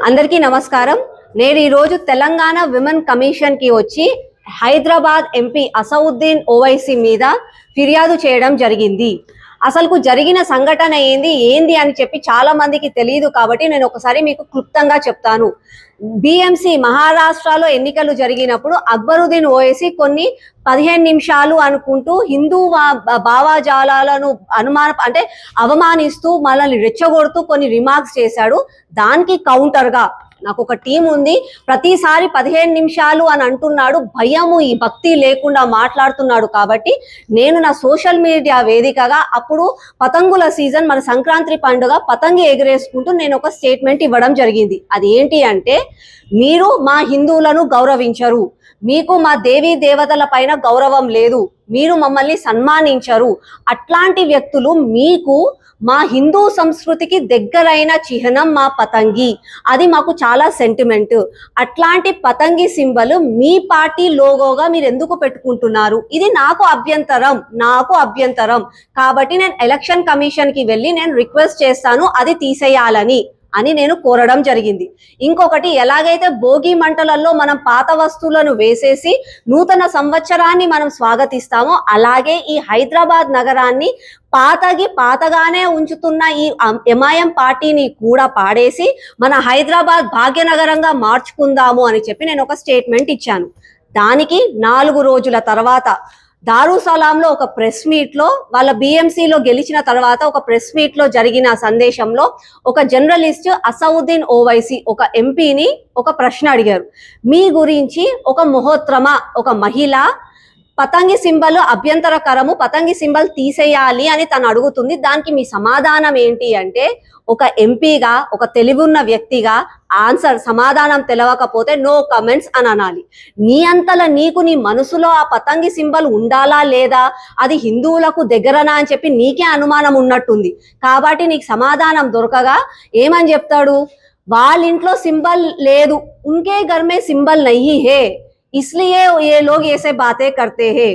అందరికీ నమస్కారం. నేను ఈ రోజు తెలంగాణ విమెన్ కమిషన్ కి వచ్చి హైదరాబాద్ ఎంపీ అసౌద్దీన్ ఓవైసీ మీద ఫిర్యాదు చేయడం జరిగింది. అసలుకు జరిగిన సంఘటన ఏంది అని చెప్పి చాలా మందికి తెలియదు కాబట్టి నేను ఒకసారి మీకు క్లుప్తంగా చెప్తాను. బిఎంసి మహారాష్ట్రలో ఎన్నికలు జరిగినప్పుడు అక్బరుద్దీన్ ఓవైసీ కొన్ని 15 నిమిషాలు అనుకుంటూ హిందూ భావజాలాలను అవమానిస్తూ మనల్ని రెచ్చగొడుతూ కొన్ని రిమార్క్స్ చేశాడు. దానికి కౌంటర్గా నాకు ఒక టీం ఉంది. ప్రతిసారి 15 నిమిషాలు అని అంటున్నాడు, భయము ఈ భక్తి లేకుండా మాట్లాడుతున్నాడు. కాబట్టి నేను నా సోషల్ మీడియా వేదికగా అప్పుడు పతంగుల సీజన్, మన సంక్రాంతి పండుగ పతంగి ఎగిరేసుకుంటూ నేను ఒక స్టేట్మెంట్ ఇవ్వడం జరిగింది. అది ఏంటి అంటే, మీరు మా హిందువులను గౌరవించరు, మీకు మా దేవీ దేవతల పైన గౌరవం లేదు, మీరు మమ్మల్ని సన్మానించరు. అట్లాంటి వ్యక్తులు మీకు మా హిందూ సంస్కృతికి దగ్గరైన చిహ్నం మా పతంగి, అది మాకు చాలా సెంటిమెంట్. అట్లాంటి పతంగి సింబల్ మీ పార్టీ లోగోగా మీరు ఎందుకు పెట్టుకుంటున్నారు? ఇది నాకు అభ్యంతరం. కాబట్టి నేను ఎలక్షన్ కమిషన్ కి వెళ్ళి నేను రిక్వెస్ట్ చేస్తాను అది తీసేయాలని అని నేను కోరడం జరిగింది. ఇంకొకటి, ఎలాగైతే భోగి మంటలలో మనం పాత వస్తువులను వేసేసి నూతన సంవత్సరాన్ని మనం స్వాగతిస్తామో, అలాగే ఈ హైదరాబాద్ నగరాన్ని పాతగానే ఉంచుతున్న ఈ ఎంఐఎం పార్టీని కూడా పాడేసి మన హైదరాబాద్ భాగ్యనగరంగా మార్చుకుందాము అని చెప్పి నేను ఒక స్టేట్మెంట్ ఇచ్చాను. దానికి 4 రోజుల తర్వాత దారుసలాంలో ఒక ప్రెస్ మీట్ లో, వాళ్ళ బిఎంసీలో గెలిచిన తర్వాత ఒక ప్రెస్ మీట్ లో జరిగిన సందేశంలో ఒక జర్నలిస్ట్ అసౌద్దీన్ ఓవైసీ ఒక ఎంపీని ఒక ప్రశ్న అడిగారు. మీ గురించి ఒక మహోత్తమ ఒక మహిళ పతంగి సింబల్ అభ్యంతరకరము, పతంగి సింబల్ తీసేయాలి అని తను అడుగుతుంది. దానికి మీ సమాధానం ఏంటి అంటే, ఒక ఎంపీగా, ఒక తెలివున్న వ్యక్తిగా సమాధానం తెలవకపోతే నో కమెంట్స్ అని అనాలి. నీ అంతలా నీకు నీ మనసులో ఆ పతంగి సింబల్ ఉండాలా లేదా, అది హిందువులకు దగ్గరనా అని చెప్పి నీకే అనుమానం ఉన్నట్టుంది. కాబట్టి నీకు సమాధానం దొరకగా ఏమని చెప్తాడు, వాళ్ళ ఇంట్లో సింబల్ లేదు, ఉన్కే ఘర్ మే సింబల్ నహీ హే, इसलिए ये लोग ऐसे बातें करते हैं,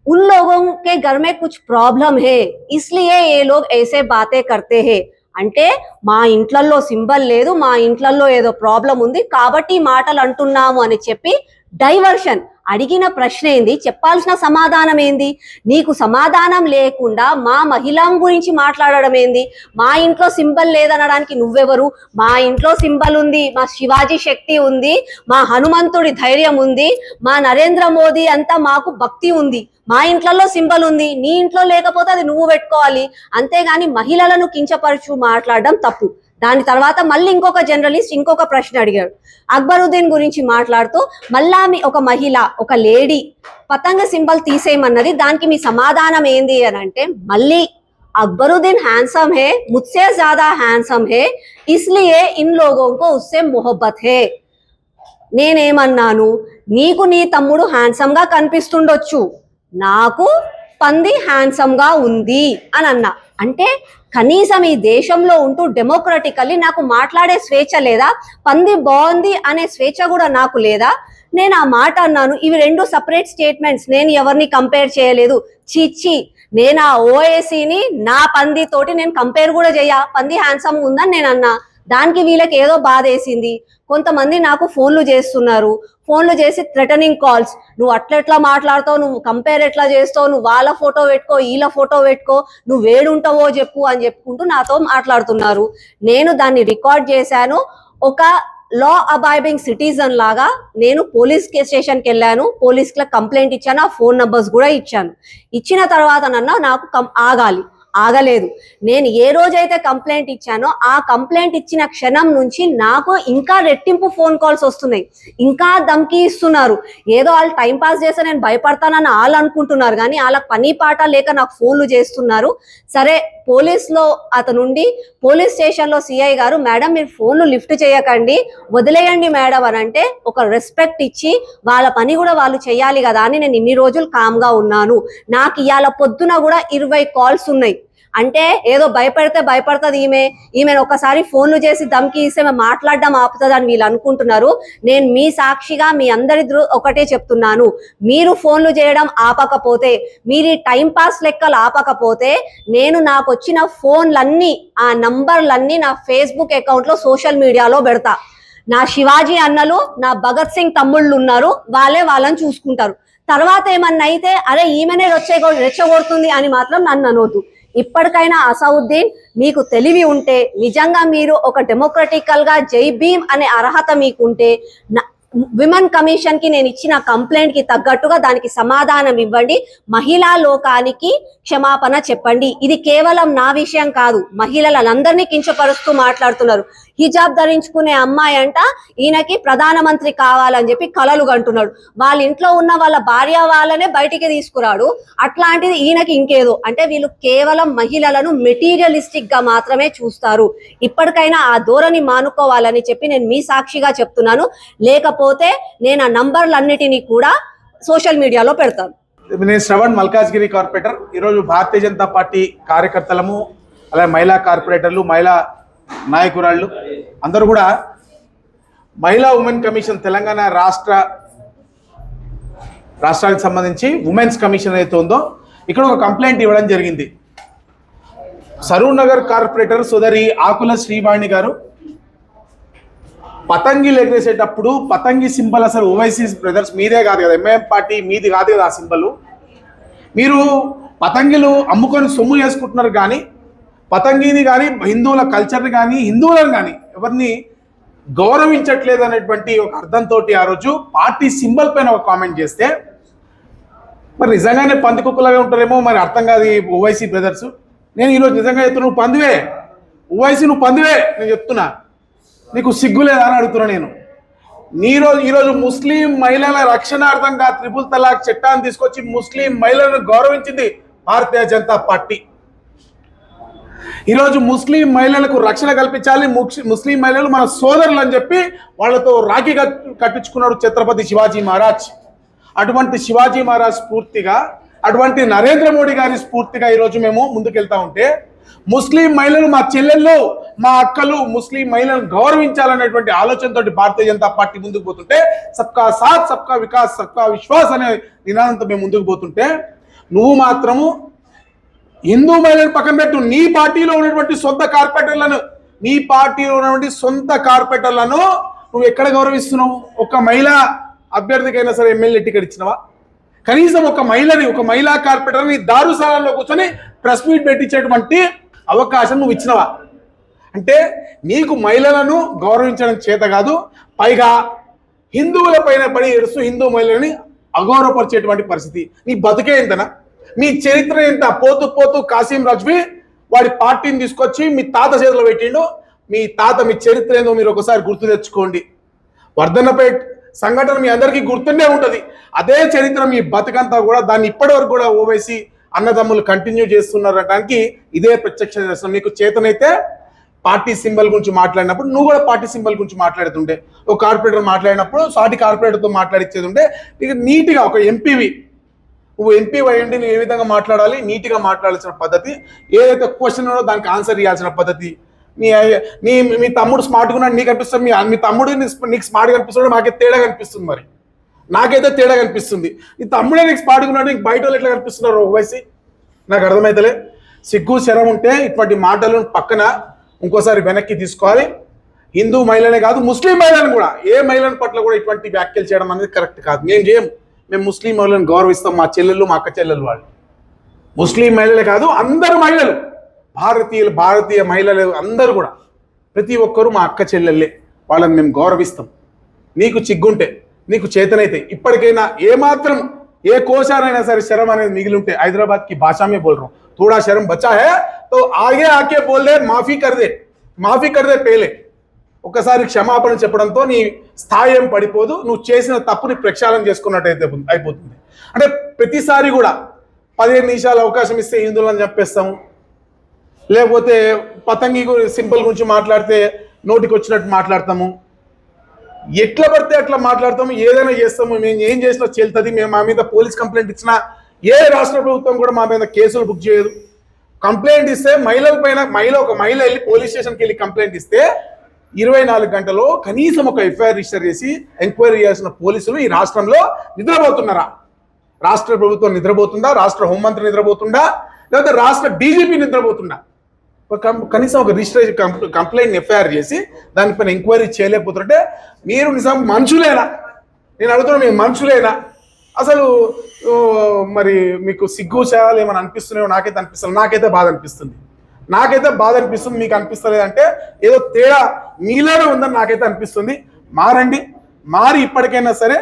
उन लोगों के घर में कुछ प्रॉब्लम है इसलिए ये लोग ऐसे बातें करते हैं. అంటే మా ఇంట్లల్లో సింబల్ లేదు, మా ఇంట్లల్లో ఏదో ప్రాబ్లం ఉంది కాబట్టి మాటలు అంటున్నాము అని చెప్పి డైవర్షన్. అడిగిన ప్రశ్న ఏంది, చెప్పాల్సిన సమాధానం ఏంది? నీకు సమాధానం లేకుండా మా మహిళం గురించి మాట్లాడడం ఏంది? మా ఇంట్లో సింబల్ లేదనడానికి నువ్వెవరు? మా ఇంట్లో సింబల్ ఉంది, మా శివాజీ శక్తి ఉంది, మా హనుమంతుడి ధైర్యం ఉంది, మా నరేంద్ర మోదీ అంతా మాకు భక్తి ఉంది, మా ఇంట్లలో సింబల్ ఉంది. నీ ఇంట్లో లేకపోతే అది నువ్వు పెట్టుకోవాలి. అంతేగాని మహిళలను కించపరచు మాట్లాడడం తప్పు. దాని తర్వాత మళ్ళీ ఇంకొక జర్నలిస్ట్ ఇంకొక ప్రశ్న అడిగాడు. అక్బరుద్దీన్ గురించి మాట్లాడుతూ మళ్ళా ఒక మహిళ, ఒక లేడీ పతంగ సింబల్ తీసేయమన్నది, దానికి మీ సమాధానం ఏంది అని అంటే, మళ్ళీ అక్బరుద్దీన్ హ్యాండ్సమ్ హే, ముజ్సే జ్యాదా హ్యాండ్సమ్ హే, ఇస్లియే ఇన్ లోగోं को उससे मोहब्बत है. నేనేమన్నాను, నీకు నీ తమ్ముడు హ్యాండ్సమ్ గా కనిపిస్తుండొచ్చు, నాకు పంది హ్యాండ్సమ్ గా ఉంది అని అన్నా. అంటే కనీసం ఈ దేశంలో ఉంటూ డెమోక్రటికల్లీ నాకు మాట్లాడే స్వేచ్ఛ లేదా? పంది బాగుంది అనే స్వేచ్ఛ కూడా నాకు లేదా? నేను ఆ మాట అన్నాను. ఇవి 2 సపరేట్ స్టేట్మెంట్స్. నేను ఎవరిని కంపేర్ చేయలేదు. చీచి, నేను ఆ ఓఏసీని నా పంది తోటి నేను కంపేర్ కూడా పంది హ్యాండ్సమ్ ఉందని నేను అన్నా. దానికి వీళ్ళకి ఏదో బాధ వేసింది. కొంతమంది నాకు ఫోన్లు చేస్తున్నారు, ఫోన్లు చేసి థ్రెటనింగ్ కాల్స్, నువ్వు అట్లెట్లా మాట్లాడతావు, నువ్వు కంపేర్ ఎట్లా చేస్తావు, నువ్వు వాళ్ళ ఫోటో పెట్టుకో, వీళ్ళ ఫోటో పెట్టుకో, నువ్వు వేడుంటావో చెప్పు అని చెప్పుకుంటూ నాతో మాట్లాడుతున్నారు. నేను దాన్ని రికార్డ్ చేశాను. ఒక లా అబైడింగ్ సిటిజన్ లాగా నేను పోలీస్ స్టేషన్కి వెళ్ళాను, పోలీస్కి కంప్లైంట్ ఇచ్చాను, ఆ ఫోన్ నంబర్స్ కూడా ఇచ్చాను. ఇచ్చిన తర్వాత నాకు ఆగలేదు. నేను ఏ రోజైతే కంప్లైంట్ ఇచ్చానో ఆ కంప్లైంట్ ఇచ్చిన క్షణం నుంచి నాకు ఇంకా రెట్టింపు ఫోన్ కాల్స్ వస్తున్నాయి, ఇంకా ధమ్కి ఇస్తున్నారు. ఏదో వాళ్ళు టైం పాస్ చేస్తే నేను భయపడతానని వాళ్ళు అనుకుంటున్నారు, కానీ వాళ్ళకి పని పాట లేక నాకు ఫోన్లు చేస్తున్నారు. సరే, పోలీస్లో అతనుండి పోలీస్ స్టేషన్లో సిఐ గారు, మేడం మీరు ఫోన్లు లిఫ్ట్ చేయకండి, వదిలేయండి మేడం అని అంటే, ఒక రెస్పెక్ట్ ఇచ్చి వాళ్ళ పని కూడా వాళ్ళు చేయాలి కదా అని నేను ఇన్ని రోజులు కామ్గా ఉన్నాను. నాకు ఇవాళ పొద్దున కూడా 20 కాల్స్ ఉన్నాయి. అంటే ఏదో భయపడుతుంది ఈమెను ఒకసారి ఫోన్లు చేసి ధమ్కి ఇస్తే మాట్లాడడం ఆపుతుందని వీళ్ళు అనుకుంటున్నారు. నేను మీ సాక్షిగా మీ అందరి ఒకటే చెప్తున్నాను, మీరు ఫోన్లు చేయడం ఆపకపోతే, మీరు టైం పాస్ లెక్కలు ఆపకపోతే, నేను నాకు వచ్చిన ఫోన్లన్నీ, ఆ నంబర్లన్నీ నా ఫేస్బుక్ అకౌంట్లో సోషల్ మీడియాలో పెడతా. నా శివాజీ అన్నలు నా భగత్ సింగ్ తమ్ముళ్ళు ఉన్నారు, వాళ్ళని చూసుకుంటారు. తర్వాత ఏమన్నా అయితే అరే ఈమెనే రెచ్చగొడుతుంది అని మాత్రం నన్ను అనవద్దు. ఇప్పటికైనా అసౌద్దీన్, మీకు తెలివి ఉంటే, నిజంగా మీరు ఒక డెమోక్రటికల్ గా జై భీమ్ అనే అర్హత మీకుంటే విమెన్ కమిషన్ కి నేను ఇచ్చిన కంప్లైంట్ కి తగ్గట్టుగా దానికి సమాధానం ఇవ్వండి. మహిళా లోకానికి క్షమాపణ చెప్పండి. ఇది కేవలం నా విషయం కాదు, మహిళలందరినీ కించపరుస్తూ మాట్లాడుతున్నారు. హిజాబ్ ధరించుకునే అమ్మాయి అంట ఈయనకి ప్రధానమంత్రి కావాలని చెప్పి కలలు కంటున్నాడు. వాళ్ళ ఇంట్లో ఉన్న వాళ్ళ భార్య వాళ్ళనే బయటికి తీసుకురాడు, అట్లాంటిది ఈయనకి ఇంకేదో. అంటే వీళ్ళు కేవలం మహిళలను మెటీరియలిస్టిక్ గా మాత్రమే చూస్తారు. ఇప్పటికైనా ఆ ధోరణి మానుకోవాలని చెప్పి నేను మీ సాక్షిగా చెప్తున్నాను. లేకపోతే నేను ఆ నంబర్లన్నిటినీ కూడా సోషల్ మీడియాలో పెడతాను. నేను శ్రవణ్, మల్కాజ్గిరి కార్పొరేటర్. ఈరోజు భారతీయ జనతా పార్టీ కార్యకర్తలము, అలాగే మహిళా కార్పొరేటర్లు, మహిళా నాయకురాళ్ళు అందరూ కూడా మహిళా ఉమెన్ కమిషన్ తెలంగాణ రాష్ట్రానికి సంబంధించి ఉమెన్స్ కమిషన్ ఏదైతే ఉందో ఇక్కడ ఒక కంప్లైంట్ ఇవ్వడం జరిగింది. సరూర్ నగర్ కార్పొరేటర్ సోదరి ఆకుల శ్రీవాణి గారు పతంగిలు ఎగరేసేటప్పుడు పతంగి సింబల్ అసలు ఓవైసీ బ్రదర్స్ మీదే కాదు కదా, ఎంఐఎం పార్టీ మీది కాదు కదా ఆ సింబల్. మీరు పతంగిలు అమ్ముకొని సొమ్ము చేసుకుంటున్నారు, కానీ పతంగిని కానీ హిందువుల కల్చర్ని కానీ హిందువులను కానీ ఎవరిని గౌరవించట్లేదు అనేటువంటి ఒక అర్థంతో ఆ రోజు పార్టీ సింబల్ పైన ఒక కామెంట్ చేస్తే, మరి నిజంగానే పంది కుక్కలాగా ఉంటారేమో మరి అర్థం కాదు ఓవైసీ బ్రదర్స్. నేను ఈరోజు నిజంగా చెప్తున్నా, నువ్వు పందివే ఓవైసీ, నువ్వు పందివే. నేను చెప్తున్నా, నీకు సిగ్గు లేదా అని అడుగుతున్నా నేను. ఈరోజు ముస్లిం మహిళల రక్షణార్థంగా త్రిపుల్ తలాక్ చట్టాన్ని తీసుకొచ్చి ముస్లిం మహిళలను గౌరవించింది భారతీయ జనతా పార్టీ. ఈరోజు ముస్లిం మహిళలకు రక్షణ కల్పించాలి, ముస్లిం మహిళలు మన సోదరులు అని చెప్పి వాళ్ళతో రాఖీ కట్టించుకున్నాడు ఛత్రపతి శివాజీ మహారాజ్. అటువంటి శివాజీ మహారాజ్ స్ఫూర్తిగా, అటువంటి నరేంద్ర మోడీ గారి స్ఫూర్తిగా ఈరోజు మేము ముందుకెళ్తా ఉంటే, ముస్లిం మహిళలు మా చెల్లెళ్ళు, మా అక్కలు, ముస్లిం మహిళలను గౌరవించాలనేటువంటి ఆలోచనతో భారతీయ జనతా పార్టీ ముందుకు పోతుంటే, సబ్కా సాత్ సబ్కా వికాస్ సబ్కా విశ్వాస్ అనే నినాదంతో మేము ముందుకు పోతుంటే, నువ్వు మాత్రము హిందూ మహిళలను పక్కన పెట్టు, నీ పార్టీలో ఉన్నటువంటి సొంత కార్పొరేటర్లను నువ్వు ఎక్కడ గౌరవిస్తున్నావు? ఒక మహిళా అభ్యర్థికైనా సరే ఎమ్మెల్యే టికెట్ ఇచ్చినవా? కనీసం ఒక మహిళా కార్పొరేటర్ని దారుసాలలో కూర్చొని ప్రెస్ మీట్ పెట్టించేటువంటి అవకాశం నువ్వు ఇచ్చినవా? అంటే నీకు మహిళలను గౌరవించడం చేత కాదు, పైగా హిందువుల పైన పడి ఏడుస్తూ హిందూ మహిళలని అగౌరవపరిచేటువంటి పరిస్థితి. నీ బతుకే ఇంతనా? మీ చరిత్ర ఎంత? పోతూ కాసిం రజ్వీ వాడి పార్టీని తీసుకొచ్చి మీ తాత చేతిలో పెట్టిండు. మీ చరిత్ర ఏందో మీరు ఒకసారి గుర్తు తెచ్చుకోండి. వర్ధన్నపేట్ సంఘటన మీ అందరికీ గుర్తుండే ఉంటుంది. అదే చరిత్ర మీ బతుకంతా కూడా, దాన్ని ఇప్పటి వరకు కూడా ఓవైసీ అన్నదమ్ములు కంటిన్యూ చేస్తున్నారనడానికి ఇదే ప్రత్యక్ష నిదర్శనం. నీకు చేతనైతే పార్టీ సింబల్ గురించి మాట్లాడినప్పుడు నువ్వు కూడా పార్టీ సింబల్ గురించి మాట్లాడుతుండే, ఒక కార్పొరేటర్ మాట్లాడినప్పుడు సాటి కార్పొరేటర్తో మాట్లాడిచ్చేది ఉంటే, నీకు నీట్గా ఒక ఎంపీవి, నువ్వు ఎంపీ అయ్యండి, నువ్వు ఏ విధంగా మాట్లాడాలి, నీట్గా మాట్లాడాల్సిన పద్ధతి, ఏదైతే క్వశ్చన్ ఉన్నదో దానికి ఆన్సర్ ఇవ్వాల్సిన పద్ధతి. మీ తమ్ముడు స్మార్ట్గా ఉన్నాడు నీకు అనిపిస్తుంది, మీ తమ్ముడు నీకు స్మార్ట్గా కనిపిస్తున్నాడు, నాకే తేడా కనిపిస్తుంది. మరి నాకైతే తేడా కనిపిస్తుంది. నీ తమ్ముడే నీకు స్మార్ట్గా ఉన్నాడు, నీకు బయట వాళ్ళు ఎట్లా కనిపిస్తున్నారు ఓవైసీ? నాకు అర్థమైతలే. సిగ్గు శరం ఉంటే ఇటువంటి మాటలను పక్కన ఇంకోసారి వెనక్కి తీసుకోవాలి. హిందూ మహిళనే కాదు, ముస్లిం మహిళలను కూడా, ఏ మహిళల పట్ల కూడా ఇటువంటి వ్యాఖ్యలు చేయడం అనేది కరెక్ట్ కాదు. మేము ముస్లిం మహిళలను గౌరవిస్తాం, మా చెల్లెళ్ళు, మా అక్క చెల్లెలు వాళ్ళు. ముస్లిం మహిళలే కాదు, అందరు మహిళలు, భారతీయ మహిళలు అందరూ కూడా, ప్రతి ఒక్కరూ మా అక్క చెల్లెళ్ళే, వాళ్ళని మేము గౌరవిస్తాం. నీకు చిగ్గుంటే, నీకు చేతనైతే ఇప్పటికైనా ఏమాత్రం ఏ కోశానైనా సరే శరం అనేది మిగిలి ఉంటే, హైదరాబాద్ కి భాషా మే బోల్ రहा हूं, थोड़ा शर्म बचा है तो आगे आके बोल दे, माफी कर दे पहले. ఒకసారి క్షమాపణ చెప్పడంతో నీ స్థాయి ఏం పడిపోదు, నువ్వు చేసిన తప్పుని ప్రక్షాళన చేసుకున్నట్టు అయిపోతుంది. అంటే ప్రతిసారి కూడా 15 నిమిషాలు అవకాశం ఇస్తే హిందువులను చంపేస్తాము, లేకపోతే పతంగి సింపుల్ గురించి మాట్లాడితే నోటికి వచ్చినట్టు మాట్లాడతాము, ఎట్లా పడితే అట్లా మాట్లాడతాము, ఏదైనా చేస్తాము, మేము ఏం చేసినా చెల్తుంది. మేము మా మీద పోలీస్ కంప్లైంట్ ఇచ్చినా ఏ రాష్ట్ర ప్రభుత్వం కూడా మా మీద కేసులు బుక్ చేయదు. కంప్లైంట్ ఇస్తే ఒక మహిళ వెళ్ళి పోలీస్ స్టేషన్కి వెళ్ళి కంప్లైంట్ ఇస్తే 24 గంటల్లో కనీసం ఒక ఎఫ్ఐఆర్ రిజిస్టర్ చేసి ఎంక్వైరీ చేయాల్సిన పోలీసులు ఈ రాష్ట్రంలో నిద్రపోతున్నారా? రాష్ట్ర ప్రభుత్వం నిద్రపోతుందా? రాష్ట్ర హోంమంత్రి నిద్రపోతుందా? లేకపోతే రాష్ట్ర డీజీపీ నిద్రపోతుందా? కనీసం ఒక రిజిస్ట్రేషన్ కంప్లైంట్ ఎఫ్ఐఆర్ చేసి దానిపైన ఎంక్వైరీ చేయలేకపోతుంటే మీరు నిజం మనుషులేనా? నేను అడుగుతున్నా, మీరు మనుషులేనా? అసలు మరి మీకు సిగ్గు చేయాలి ఏమైనా అనిపిస్తున్నాయో నాకైతే అనిపిస్తుంది. నాకైతే బాధ అనిపిస్తుంది. మీకు అనిపిస్తలేదంటే ఏదో తేడా మీలోనే ఉందని నాకైతే అనిపిస్తుంది. మారండి, మారి ఇప్పటికైనా సరే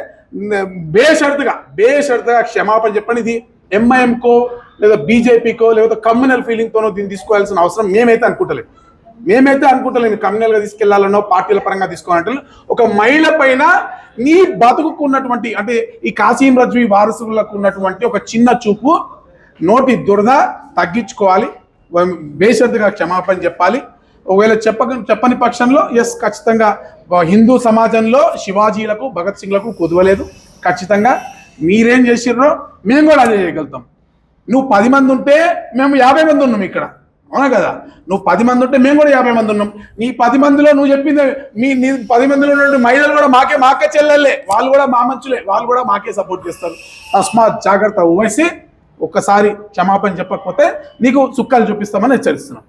బేషరతుగా క్షమాపణ చెప్పండి. ఇది ఎంఐఎంకో లేదా బీజేపీకో లేదా కమ్యూనల్ ఫీలింగ్తోనో దీన్ని తీసుకోవాల్సిన అవసరం మేమైతే అనుకుంటలేము. కమ్యూనల్గా తీసుకెళ్లాలనో పార్టీల పరంగా తీసుకోవాలంటే ఒక మహిళ పైన నీ బతుకున్నటువంటి అంటే ఈ కాసీం రజ్వీ వారసులకు ఉన్నటువంటి ఒక చిన్న చూపు, నోటి దురద తగ్గించుకోవాలి. బేషరతుగా క్షమాపణ చెప్పాలి. ఒకవేళ చెప్పని పక్షంలో ఖచ్చితంగా హిందూ సమాజంలో శివాజీలకు భగత్ సింగ్లకు కుదవలేదు. ఖచ్చితంగా మీరేం చేసిర్రో మేము కూడా అదే చేయగలుగుతాం. నువ్వు 10 మంది ఉంటే మేము 50 మంది ఉన్నాం ఇక్కడ, అవునా కదా? నువ్వు 10 మంది ఉంటే మేము కూడా 50 మంది ఉన్నాం. నీ 10 మందిలో నువ్వు చెప్పింది నీ 10 మందిలో ఉన్న మహిళలు కూడా మాకే చెల్లెళ్ళే, వాళ్ళు కూడా మా మంచులే, వాళ్ళు కూడా మాకే సపోర్ట్ చేస్తారు. తస్మాత్ జాగ్రత్త. ఓవైసీ ఒక్కసారి క్షమాపణ చెప్పకపోతే నీకు చుక్కలు చూపిస్తామని హెచ్చరిస్తున్నాం.